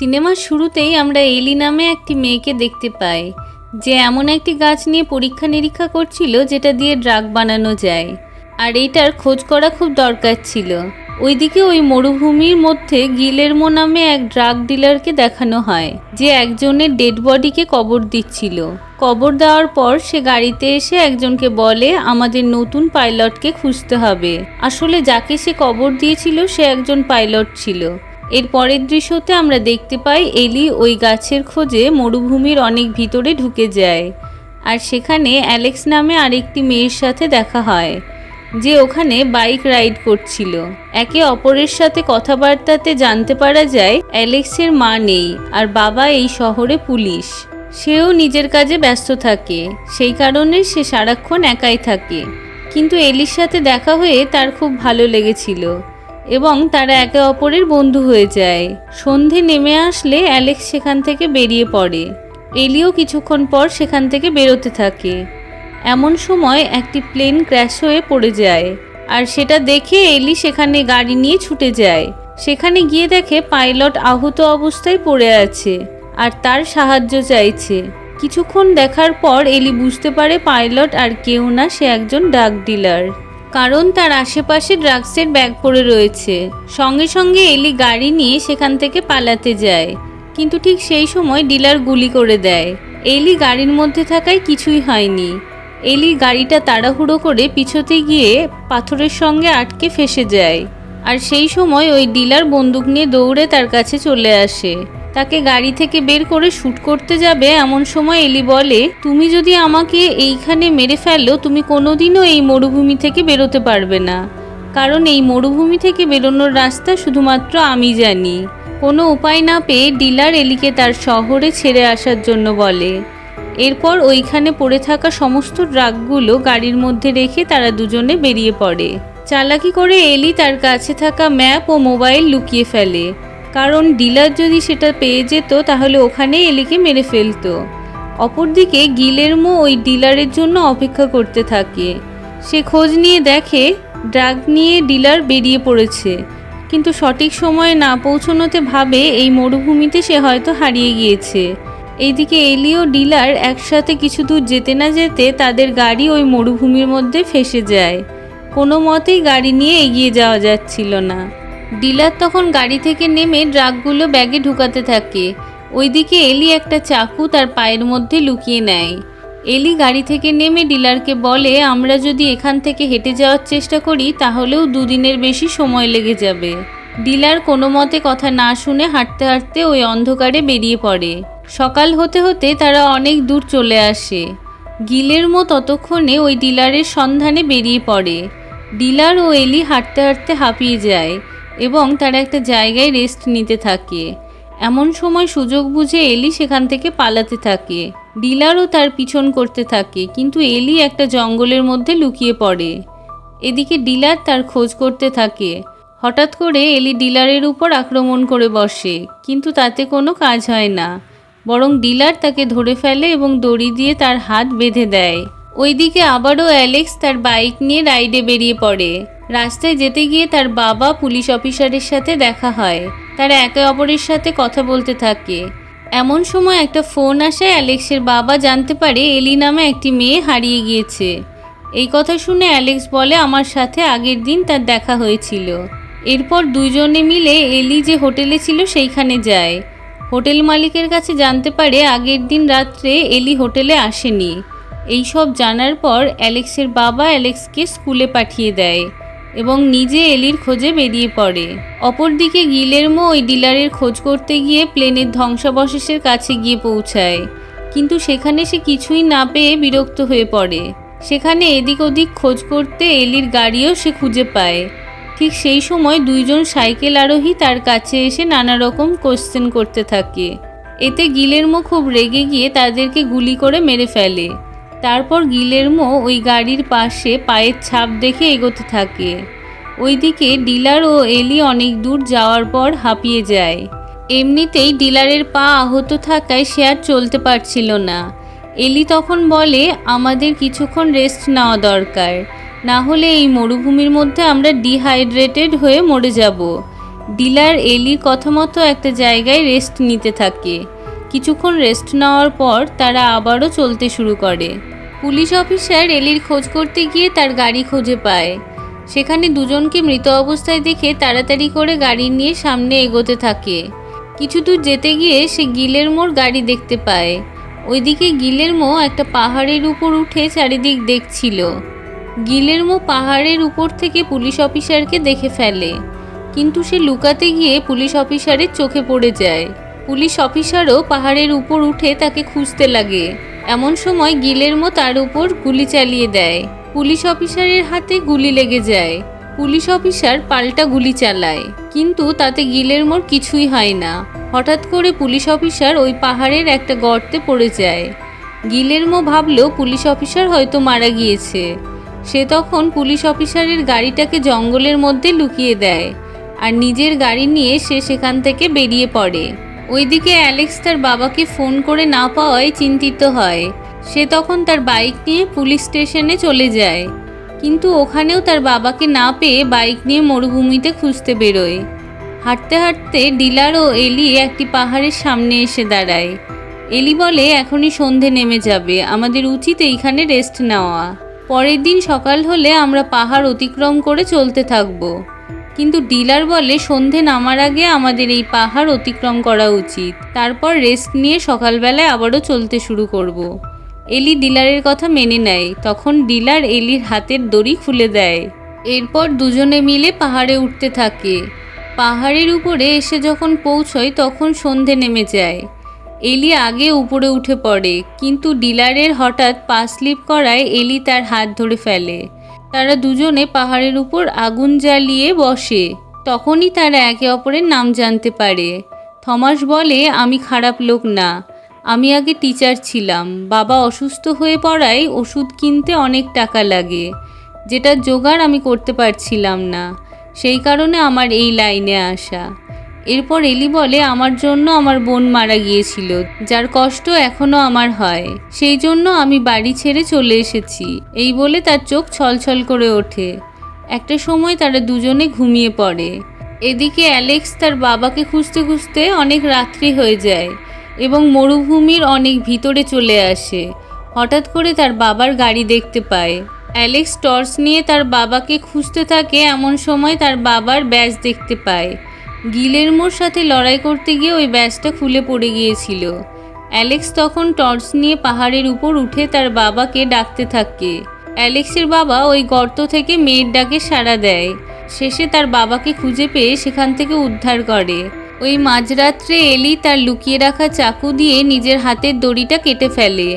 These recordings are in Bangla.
সিনেমার শুরুতেই আমরা এলি নামে একটি মেয়েকে দেখতে পাই, যে এমন একটি গাছ নিয়ে পরীক্ষা নিরীক্ষা করছিল যেটা দিয়ে ড্রাগ বানানো যায়, আর এইটার খোঁজ করা খুব দরকার ছিল। ওইদিকে ওই মরুভূমির মধ্যে গিলেরমো নামে এক ড্রাগ ডিলারকে দেখানো হয়, যে একজনের ডেড বডিকে কবর দিচ্ছিল। কবর দেওয়ার পর সে গাড়িতে এসে একজনকে বলে আমাদের নতুন পাইলটকে খুঁজতে হবে। আসলে যাকে সে কবর দিয়েছিল সে একজন পাইলট ছিল। এর পরের দৃশ্যতে আমরা দেখতে পাই এলি ওই গাছের খোঁজে মরুভূমির অনেক ভিতরে ঢুকে যায়, আর সেখানে অ্যালেক্স নামে আরেকটি মেয়ের সাথে দেখা হয়, যে ওখানে বাইক রাইড করছিল। একে অপরের সাথে কথাবার্তাতে জানতে পারা যায় অ্যালেক্সের মা নেই, আর বাবা এই শহরে পুলিশ। সেও নিজের কাজে ব্যস্ত থাকে, সেই কারণে সে সারাক্ষণ একাই থাকে। কিন্তু এলির সাথে দেখা হয়ে তার খুব ভালো লেগেছিল এবং তারা একে অপরের বন্ধু হয়ে যায়। সন্ধে নেমে আসলে অ্যালেক্স সেখান থেকে বেরিয়ে পড়ে। এলিও কিছুক্ষণ পর সেখান থেকে বেরোতে থাকে। এমন সময় একটি প্লেন ক্র্যাশ হয়ে পড়ে যায়, আর সেটা দেখে এলি সেখানে গাড়ি নিয়ে ছুটে যায়। সেখানে গিয়ে দেখে পাইলট আহত অবস্থায় পড়ে আছে আর তার সাহায্য চাইছে। কিছুক্ষণ দেখার পর এলি বুঝতে পারে পাইলট আর কেউ না, সে একজন ড্রাগ ডিলার, কারণ তার আশেপাশে ড্রাগসের ব্যাগ পড়ে রয়েছে। সঙ্গে সঙ্গে এলি গাড়ি নিয়ে সেখান থেকে পালাতে যায়, কিন্তু ঠিক সেই সময় ডিলার গুলি করে দেয়। এলি গাড়ির মধ্যে থাকায় কিছুই হয়নি। এলি গাড়িটা তাড়াহুড়ো করে পিছোতে গিয়ে পাথরের সঙ্গে আটকে ফেসে যায়, আর সেই সময় ওই ডিলার বন্দুক নিয়ে দৌড়ে তার কাছে চলে আসে। তাকে গাড়ি থেকে বের করে শ্যুট করতে যাবে, এমন সময় এলি বলে তুমি যদি আমাকে এইখানে মেরে ফেলো তুমি কোনোদিনও এই মরুভূমি থেকে বেরোতে পারবে না, কারণ এই মরুভূমি থেকে বেরোনোর রাস্তা শুধুমাত্র আমি জানি। কোনো উপায় না পেয়ে ডিলার এলিকে তার শহরে ছেড়ে আসার জন্য বলে। এরপর ওইখানে পড়ে থাকা সমস্ত ড্রাগগুলো গাড়ির মধ্যে রেখে তারা দুজনে বেরিয়ে পড়ে। চালাকি করে এলি তার কাছে থাকা ম্যাপ ও মোবাইল লুকিয়ে ফেলে, কারণ ডিলার যদি সেটা পেয়ে যেত তাহলে ওখানে এলিকে মেরে ফেলতো। অপরদিকে গিলেরমো ওই ডিলারের জন্য অপেক্ষা করতে থাকে। সে খোঁজ নিয়ে দেখে ড্রাগ নিয়ে ডিলার বেরিয়ে পড়েছে, কিন্তু সঠিক সময়ে না পৌঁছানোতে ভাবে এই মরুভূমিতে সে হয়তো হারিয়ে গিয়েছে। এইদিকে এলি ও ডিলার একসাথে কিছু দূর যেতে না যেতে তাদের গাড়ি ওই মরুভূমির মধ্যে ফেসে যায়। কোনো মতেই গাড়ি নিয়ে এগিয়ে যাওয়া যাচ্ছিল না। ডিলার তখন গাড়ি থেকে নেমে ড্রাগগুলো ব্যাগে ঢুকাতে থাকে। ওইদিকে এলি একটা চাকু তার পায়ের মধ্যে লুকিয়ে নেয়। এলি গাড়ি থেকে নেমে ডিলারকে বলে আমরা যদি এখান থেকে হেঁটে যাওয়ার চেষ্টা করি তাহলেও 2 দিনের বেশি সময় লেগে যাবে। ডিলার কোনো মতে কথা না শুনে হাঁটতে হাঁটতে ওই অন্ধকারে বেরিয়ে পড়ে। সকাল হতে হতে তারা অনেক দূর চলে আসে। গিলেরমো ততক্ষণে ওই ডিলারের সন্ধানে বেরিয়ে পড়ে। ডিলার ও এলি হাঁটতে হাঁটতে হাঁপিয়ে যায় এবং তারা একটা জায়গায় রেস্ট নিতে থাকে। এমন সময় সুযোগ বুঝে এলি সেখান থেকে পালাতে থাকে। ডিলারও তার পিছন করতে থাকে, কিন্তু এলি একটা জঙ্গলের মধ্যে লুকিয়ে পড়ে। এদিকে ডিলার তার খোঁজ করতে থাকে। হঠাৎ করে এলি ডিলারের উপর আক্রমণ করে বসে, কিন্তু তাতে কোনো কাজ হয় না, বরং ডিলার তাকে ধরে ফেলে এবং দড়ি দিয়ে তার হাত বেঁধে দেয়। ওইদিকে আবারও অ্যালেক্স তার বাইক নিয়ে রাইডে বেরিয়ে পড়ে। রাস্তায় যেতে গিয়ে তার বাবা পুলিশ অফিসারের সাথে দেখা হয়। তারা একে অপরের সাথে কথা বলতে থাকে। এমন সময় একটা ফোন আসে। অ্যালেক্সের বাবা জানতে পারে এলি নামে একটি মেয়ে হারিয়ে গিয়েছে। এই কথা শুনে অ্যালেক্স বলে আমার সাথে আগের দিন তার দেখা হয়েছিল। এরপর দুইজনে মিলে এলি যে হোটেলে ছিল সেইখানে যায়। হোটেল মালিকের কাছে জানতে পারে আগের দিন রাত্রে এলি হোটেলে আসেনি। এই সব জানার পর অ্যালেক্সের বাবা অ্যালেক্সকে স্কুলে পাঠিয়ে দেয় এবং নিজে এলির খোঁজে বেরিয়ে পড়ে। অপরদিকে গিলেরমো ওই ডিলারের খোঁজ করতে গিয়ে প্লেনের ধ্বংসাবশেষের কাছে গিয়ে পৌঁছায়, কিন্তু সেখানে সে কিছুই না পেয়ে বিরক্ত হয়ে পড়ে। সেখানে এদিক ওদিক খোঁজ করতে এলির গাড়িও সে খুঁজে পায়। ঠিক সেই সময় দুইজন সাইকেল আরোহী তার কাছে এসে নানা রকম কোশ্চেন করতে থাকে। এতে গিলেরমো খুব রেগে গিয়ে তাদেরকে গুলি করে মেরে ফেলে। তারপর গিলেরমো ওই গাড়ির পাশে পায়ের ছাপ দেখে এগোতে থাকে। ওইদিকে ডিলার ও এলি অনেক দূর যাওয়ার পর হাঁপিয়ে যায়। এমনিতেই ডিলারের পা আহত থাকায় সে আর চলতে পারছিল না। এলি তখন বলে আমাদের কিছুক্ষণ রেস্ট নেওয়া দরকার, না হলে এই মরুভূমির মধ্যে আমরা ডিহাইড্রেটেড হয়ে মরে যাব। ডিলার এলির কথা মতো একটা জায়গায় রেস্ট নিতে থাকে। কিছুক্ষণ রেস্ট নেওয়ার পর তারা আবারও চলতে শুরু করে। পুলিশ অফিসার এলির খোঁজ করতে গিয়ে তার গাড়ি খুঁজে পায়। সেখানে দুজনকে মৃত অবস্থায় দেখে তাড়াতাড়ি করে গাড়ি নিয়ে সামনে এগোতে থাকে। কিছু দূর যেতে গিয়ে সে গিলেরমোর গাড়ি দেখতে পায়। ওইদিকে গিলেরমো একটা পাহাড়ের উপর উঠে চারিদিক দেখছিল। গিলেরমো পাহাড়ের উপর থেকে পুলিশ অফিসারকে দেখে ফেলে, কিন্তু সে লুকাতে গিয়ে পুলিশ অফিসারের চোখে পড়ে যায়। পুলিশ অফিসারও পাহাড়ের উপর উঠে তাকে খুঁজতে লাগে। এমন সময় গিলেরমো তার উপর গুলি চালিয়ে দেয়। পুলিশ অফিসারের হাতে গুলি লেগে যায়। পুলিশ অফিসার পাল্টা গুলি চালায়, কিন্তু তাতে গিলেরমোর কিছুই হয় না। হঠাৎ করে পুলিশ অফিসার ওই পাহাড়ের একটা গর্তে পড়ে যায়। গিলেরমো ভাবলো পুলিশ অফিসার হয়তো মারা গিয়েছে। সে তখন পুলিশ অফিসারের গাড়িটাকে জঙ্গলের মধ্যে লুকিয়ে দেয় আর নিজের গাড়ি নিয়ে সে সেখান থেকে বেরিয়ে পড়ে। ওইদিকে অ্যালেক্স তার বাবাকে ফোন করে না পাওয়ায় চিন্তিত হয়। সে তখন তার বাইক নিয়ে পুলিশ স্টেশনে চলে যায়, কিন্তু ওখানেও তার বাবাকে না পেয়ে বাইক নিয়ে মরুভূমিতে খুঁজতে বেরোয়। হাঁটতে হাঁটতে ডিলার ও এলি একটি পাহাড়ের সামনে এসে দাঁড়ায়। এলি বলে, এখনই সন্ধে নেমে যাবে, আমাদের উচিত এইখানে রেস্ট নেওয়া। পরের দিন সকাল হলে আমরা পাহাড় অতিক্রম করে চলতে থাকবো। কিন্তু ডিলার বলে, সন্ধে নামার আগে আমাদের এই পাহাড় অতিক্রম করা উচিত, তারপর রেস্ট নিয়ে সকালবেলায় আবারও চলতে শুরু করব। এলি ডিলারের কথা মেনে নেয়। তখন ডিলার এলির হাতের দড়ি খুলে দেয়। এরপর দুজনে মিলে পাহাড়ে উঠতে থাকে। পাহাড়ের উপরে এসে যখন পৌঁছয় তখন সন্ধে নেমে যায়। এলি আগে উপরে উঠে পড়ে, কিন্তু ডিলারের হঠাৎ পা স্লিপ করায় এলি তার হাত ধরে ফেলে। তারা দুজনে পাহাড়ের উপর আগুন জ্বালিয়ে বসে। তখনই তারা একে অপরের নাম জানতে পারে। থমাস বলে, আমি খারাপ লোক না, আমি আগে টিচার ছিলাম। বাবা অসুস্থ হয়ে পড়ায় ওষুধ কিনতে অনেক টাকা লাগে, যেটা জোগাড় আমি করতে পারছিলাম না, সেই কারণে আমার এই লাইনে আসা। এরপর এলি বলে, আমার জন্য আমার বোন মারা গিয়েছিল, যার কষ্ট এখনও আমার হয়, সেই জন্য আমি বাড়ি ছেড়ে চলে এসেছি। এই বলে তার চোখ ছলছল করে ওঠে। একটা সময় তারা দুজনে ঘুমিয়ে পড়ে। এদিকে অ্যালেক্স তার বাবাকে খুঁজতে খুঁজতে অনেক রাত্রি হয়ে যায় এবং মরুভূমির অনেক ভিতরে চলে আসে। হঠাৎ করে তার বাবার গাড়ি দেখতে পায়। অ্যালেক্স টর্চ নিয়ে তার বাবাকে খুঁজতে থাকে। এমন সময় তার বাবার ব্যাজ দেখতে পায়। গিলেরমোর সাথে লড়াই করতে গিয়ে ওই ব্যাজটা খুলে পড়ে গিয়েছিল। অ্যালেক্স তখন টর্চ নিয়ে পাহাড়ের উপর উঠে তার বাবাকে ডাকতে থাকে। অ্যালেক্সের বাবা ওই গর্ত থেকে মেয়ের ডাকে সাড়া দেয়। শেষে তার বাবাকে খুঁজে পেয়ে সেখান থেকে উদ্ধার করে। ওই মাঝরাত্রে এলি তার লুকিয়ে রাখা চাকু দিয়ে নিজের হাতের দড়িটা কেটে ফেলে,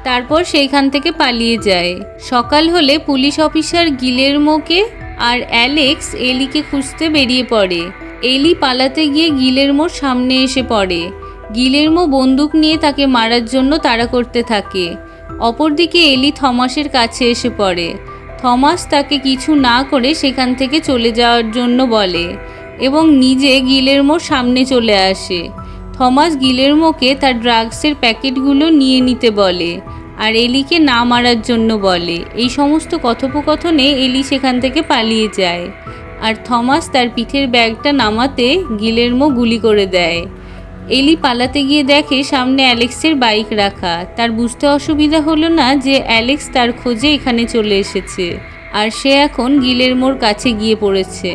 তারপর সেইখান থেকে পালিয়ে যায়। সকাল হলে পুলিশ অফিসার গিলেরমোকে আর অ্যালেক্স এলিকে খুঁজতে বেরিয়ে পড়ে। এলি পালাতে গিয়ে গিলেরমোর সামনে এসে পড়ে। গিলেরমো বন্দুক নিয়ে তাকে মারার জন্য তাড়া করতে থাকে। অপরদিকে এলি থমাসের কাছে এসে পড়ে। থমাস তাকে কিছু না করে সেখান থেকে চলে যাওয়ার জন্য বলে এবং নিজে গিলেরমোর সামনে চলে আসে। থমাস গিলেরমোকে তার ড্রাগসের প্যাকেটগুলো নিয়ে নিতে বলে আর এলিকে না মারার জন্য বলে। এই সমস্ত কথোপকথনে এলি সেখান থেকে পালিয়ে যায় আর থমাস তার পিঠের ব্যাগটা নামাতে গিলেরমো গুলি করে দেয়। এলি পালাতে গিয়ে দেখে সামনে অ্যালেক্সের বাইক রাখা। তার বুঝতে অসুবিধা হলো না যে অ্যালেক্স তার খোঁজে এখানে চলে এসেছে আর সে এখন গিলেরমোর কাছে গিয়ে পড়েছে।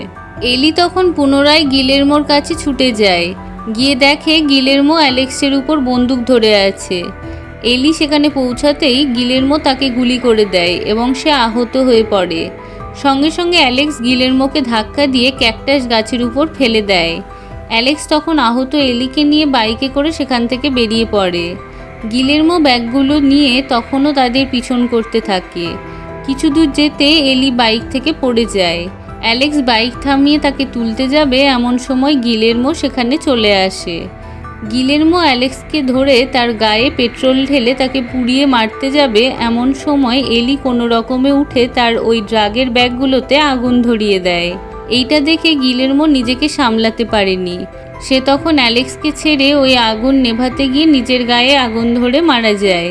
এলি তখন পুনরায় গিলেরমোর কাছে ছুটে যায়। গিয়ে দেখে গিলেরমো অ্যালেক্সের উপর বন্দুক ধরে আছে। এলি সেখানে পৌঁছাতেই গিলেরমো তাকে গুলি করে দেয় এবং সে আহত হয়ে পড়ে। সঙ্গে সঙ্গে অ্যালেক্স গিলেরমোকে ধাক্কা দিয়ে ক্যাকটাস গাছের উপর ফেলে দেয়। অ্যালেক্স তখন আহত এলিকে নিয়ে বাইকে করে সেখান থেকে বেরিয়ে পড়ে। গিলেরমো ব্যাগগুলো নিয়ে তখনও তাদের পিছন করতে থাকে। কিছু দূর যেতে এলি বাইক থেকে পড়ে যায়। অ্যালেক্স বাইক থামিয়ে তাকে তুলতে যাবে, এমন সময় গিলেরমো সেখানে চলে আসে। গিলেরমো অ্যালেক্সকে ধরে তার গায়ে পেট্রোল ঢেলে তাকে পুড়িয়ে মারতে যাবে, এমন সময় এলি কোনো রকমে উঠে তার ওই ড্রাগের ব্যাগগুলোতে আগুন ধরিয়ে দেয়। এইটা দেখে গিলেরমো নিজেকে সামলাতে পারেনি। সে তখন অ্যালেক্সকে ছেড়ে ওই আগুন নেভাতে গিয়ে নিজের গায়ে আগুন ধরে মারা যায়।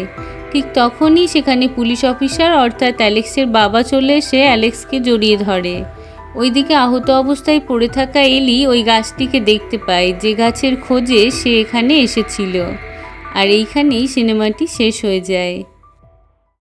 ঠিক তখনই সেখানে পুলিশ অফিসার অর্থাৎ অ্যালেক্সের বাবা চলে এসে অ্যালেক্সকে জড়িয়ে ধরে। ওইদিকে আহত অবস্থায় পড়ে থাকা এলি ওই গাছটিকে দেখতে পায়, যে গাছের খোঁজে সে এখানে এসেছিল। আর এইখানেই সিনেমাটি শেষ হয়ে যায়।